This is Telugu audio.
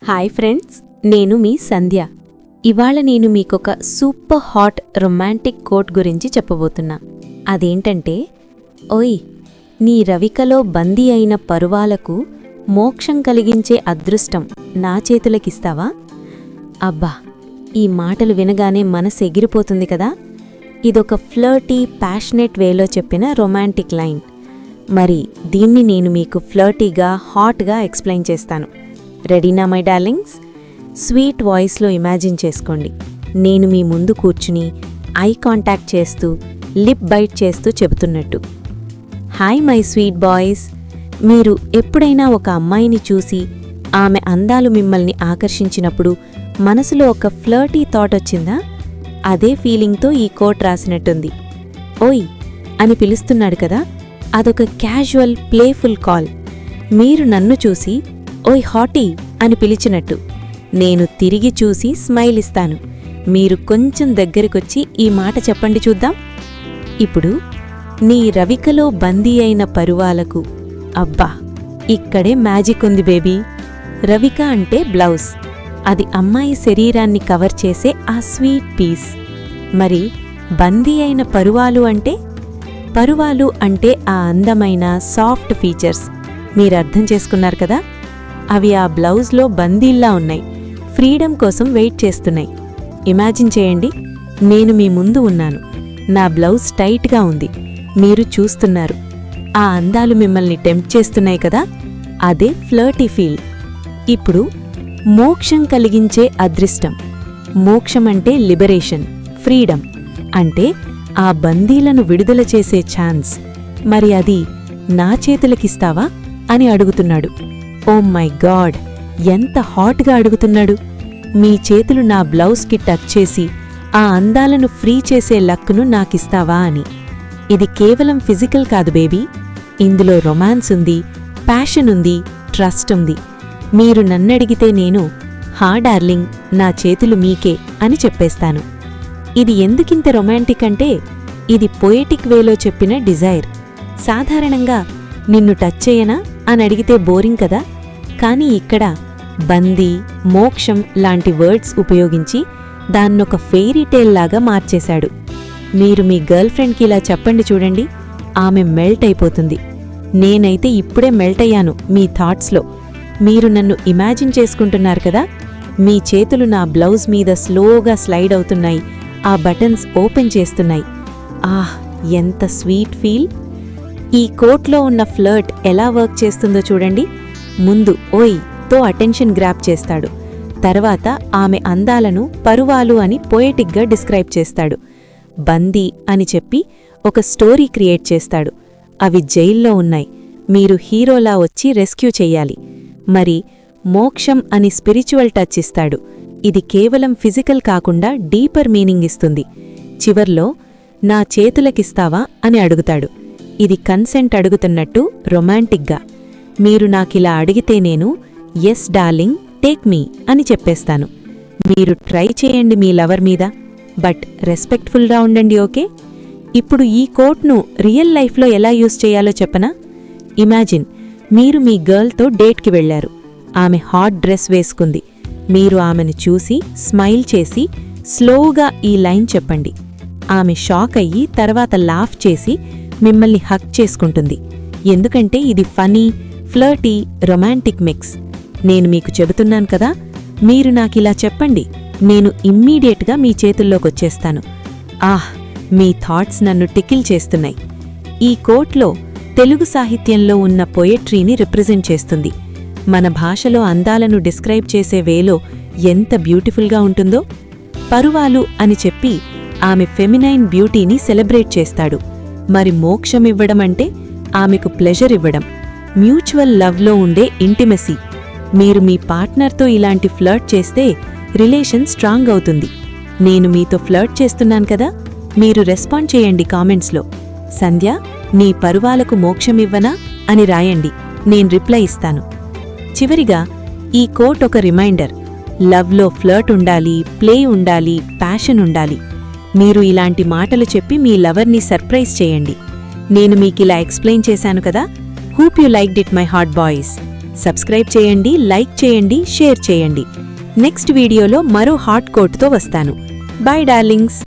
హాయ్ ఫ్రెండ్స్, నేను మీ సంధ్య. ఇవాళ నేను మీకొక సూపర్ హాట్ రొమాంటిక్ కోట్ గురించి చెప్పబోతున్నా. అదేంటంటే, ఓయ్, నీ రవికలో బందీ అయిన పరువాలకు మోక్షం కలిగించే అదృష్టం నా చేతులకిస్తావా? అబ్బా, ఈ మాటలు వినగానే మనసు ఎగిరిపోతుంది కదా. ఇదొక ఫ్లర్టీ, ప్యాషనేట్ వేలో చెప్పిన రొమాంటిక్ లైన్. మరి దీన్ని నేను మీకు ఫ్లర్టీగా, హాట్గా ఎక్స్ప్లెయిన్ చేస్తాను. రెడీనా మై డార్లింగ్స్? స్వీట్ వాయిస్లో ఇమాజిన్ చేసుకోండి. నేను మీ ముందు కూర్చుని ఐ కాంటాక్ట్ చేస్తూ, లిప్ బైట్ చేస్తూ చెబుతున్నట్టు. Hi my sweet boys. మీరు ఎప్పుడైనా ఒక అమ్మాయిని చూసి ఆమె అందాలు మిమ్మల్ని ఆకర్షించినప్పుడు మనసులో ఒక ఫ్లర్టీ థాట్ వచ్చిందా? అదే ఫీలింగ్తో ఈ కోట్ రాసినట్టుంది. ఓయ్ అని పిలుస్తున్నాడు కదా, అదొక క్యాజువల్, ప్లేఫుల్ కాల్. మీరు నన్ను చూసి ఓయ్ హాటీ అని పిలిచినట్టు. నేను తిరిగి చూసి స్మైల్ ఇస్తాను. మీరు కొంచెం దగ్గరికొచ్చి ఈ మాట చెప్పండి చూద్దాం. ఇప్పుడు, నీ రవికలో బందీ అయిన పరువాలకు. అబ్బా, ఇక్కడే మ్యాజిక్ ఉంది బేబీ. రవిక అంటే బ్లౌజ్. అది అమ్మాయి శరీరాన్ని కవర్ చేసే ఆ స్వీట్ పీస్. మరి బందీ అయిన పరువాలు అంటే? పరువాలు అంటే ఆ అందమైన సాఫ్ట్ ఫీచర్స్. మీరర్థం చేసుకున్నారు కదా. అవి ఆ బ్లౌజ్లో బందీల్లా ఉన్నాయి, ఫ్రీడమ్ కోసం వెయిట్ చేస్తున్నాయి. ఇమాజిన్ చేయండి, నేను మీ ముందు ఉన్నాను. నా బ్లౌజ్ టైట్గా ఉంది, మీరు చూస్తున్నారు. ఆ అందాలు మిమ్మల్ని టెంప్ట్ చేస్తున్నాయి కదా. అదే ఫ్లర్టీ ఫీల్. ఇప్పుడు, మోక్షం కలిగించే అదృష్టం. మోక్షం అంటే లిబరేషన్, ఫ్రీడమ్. అంటే ఆ బందీలను విడుదల చేసే ఛాన్స్. మరి అది నా చేతులకిస్తావా అని అడుగుతున్నాడు. ఓ మై గాడ్, ఎంత హాట్గా అడుగుతున్నాడు. మీ చేతులు నా బ్లౌజ్కి టచ్ చేసి ఆ అందాలను ఫ్రీ చేసే లక్కును నాకిస్తావా అని. ఇది కేవలం ఫిజికల్ కాదు బేబీ. ఇందులో రొమాన్స్ ఉంది, ప్యాషన్ ఉంది, ట్రస్ట్ ఉంది. మీరు నన్నడిగితే నేను, హా డార్లింగ్, నా చేతులు మీకే అని చెప్పేస్తాను. ఇది ఎందుకింత రొమాంటిక్ అంటే, ఇది పొయెటిక్ వేలో చెప్పిన డిజైర్. సాధారణంగా నిన్ను టచ్ చేయనా అని అడిగితే బోరింగ్ కదా. కానీ ఇక్కడ బందీ, మోక్షం లాంటి వర్డ్స్ ఉపయోగించి దాన్నొక ఫెయిరీటేల్ లాగా మార్చేశాడు. మీరు మీ గర్ల్ ఫ్రెండ్కి ఇలా చెప్పండి చూడండి, ఆమె మెల్ట్ అయిపోతుంది. నేనైతే ఇప్పుడే మెల్ట్ అయ్యాను మీ థాట్స్లో. మీరు నన్ను ఇమాజిన్ చేసుకుంటున్నారు కదా. మీ చేతులు నా బ్లౌజ్ మీద స్లోగా స్లైడ్ అవుతున్నాయి, ఆ బటన్స్ ఓపెన్ చేస్తున్నాయి. ఆహ్, ఎంత స్వీట్ ఫీల్. ఈ కోట్లో ఉన్న ఫ్లర్ట్ ఎలా వర్క్ చేస్తుందో చూడండి. ముందు ఓయ్ తో అటెన్షన్ గ్రాప్ చేస్తాడు. తర్వాత ఆమె అందాలను పరువాలు అని పొయెటిక్గా డిస్క్రైబ్ చేస్తాడు. బందీ అని చెప్పి ఒక స్టోరీ క్రియేట్ చేస్తాడు. అవి జైల్లో ఉన్నాయి, మీరు హీరోలా వచ్చి రెస్క్యూ చెయ్యాలి. మరి మోక్షం అని స్పిరిచువల్ టచ్ ఇస్తాడు. ఇది కేవలం ఫిజికల్ కాకుండా డీపర్ మీనింగ్ ఇస్తుంది. చివర్లో, నా చేతులకిస్తావా అని అడుగుతాడు. ఇది కన్సెంట్ అడుగుతున్నట్టు రొమాంటిక్గా. మీరు నాకిలా అడిగితే నేను, ఎస్ డార్లింగ్, టేక్ మీ అని చెప్పేస్తాను. మీరు ట్రై చేయండి మీ లవర్ మీద, బట్ రెస్పెక్ట్ఫుల్గా ఉండండి, ఓకే? ఇప్పుడు ఈ కోట్ను రియల్ లైఫ్లో ఎలా యూజ్ చేయాలో చెప్పనా? ఇమాజిన్, మీరు మీ గర్ల్తో డేట్కి వెళ్లారు. ఆమె హాట్ డ్రెస్ వేసుకుంది. మీరు ఆమెను చూసి స్మైల్ చేసి స్లోగా ఈ లైన్ చెప్పండి. ఆమె షాక్ అయ్యి తర్వాత లాఫ్ చేసి మిమ్మల్ని హక్ చేసుకుంటుంది. ఎందుకంటే ఇది ఫనీ, ఫ్లర్టీ, రొమాంటిక్ మిక్స్. నేను మీకు చెబుతున్నాను కదా, మీరు నాకిలా చెప్పండి, నేను ఇమ్మీడియట్గా మీ చేతుల్లోకొచ్చేస్తాను. ఆహ్, మీ థాట్స్ నన్ను టికిల్ చేస్తున్నాయి. ఈ కోట్లో తెలుగు సాహిత్యంలో ఉన్న పొయెట్రీని రిప్రజెంట్ చేస్తుంది. మన భాషలో అందాలను డిస్క్రైబ్ చేసే వేలో ఎంత బ్యూటిఫుల్గా ఉంటుందో. పరువాలు అని చెప్పి ఆమె ఫెమినైన్ బ్యూటీని సెలబ్రేట్ చేస్తాడు. మరి మోక్షమివ్వడం అంటే ఆమెకు ప్లెజర్ ఇవ్వడం, మ్యూచువల్ లవ్లో ఉండే ఇంటిమసీ. మీరు మీ పార్ట్నర్తో ఇలాంటి ఫ్లర్ట్ చేస్తే రిలేషన్ స్ట్రాంగ్ అవుతుంది. నేను మీతో ఫ్లర్ట్ చేస్తున్నాను కదా, మీరు రెస్పాండ్ చేయండి కామెంట్స్లో. సంధ్య, నీ పరువాలకు మోక్షమివ్వనా అని రాయండి, నేను రిప్లై ఇస్తాను. చివరిగా, ఈ కోట్ ఒక రిమైండర్. లవ్లో ఫ్లర్ట్ ఉండాలి, ప్లే ఉండాలి, ప్యాషన్ ఉండాలి. మీరు ఇలాంటి మాటలు చెప్పి మీ లవర్ని సర్ప్రైజ్ చేయండి. నేను మీకిలా ఎక్స్ప్లెయిన్ చేశాను కదా. Hope you liked it my hot boys. Subscribe చేయండి, లైక్ చేయండి, షేర్ చేయండి. నెక్స్ట్ వీడియోలో మరో హాట్ కోట్తో వస్తాను. Bye darlings.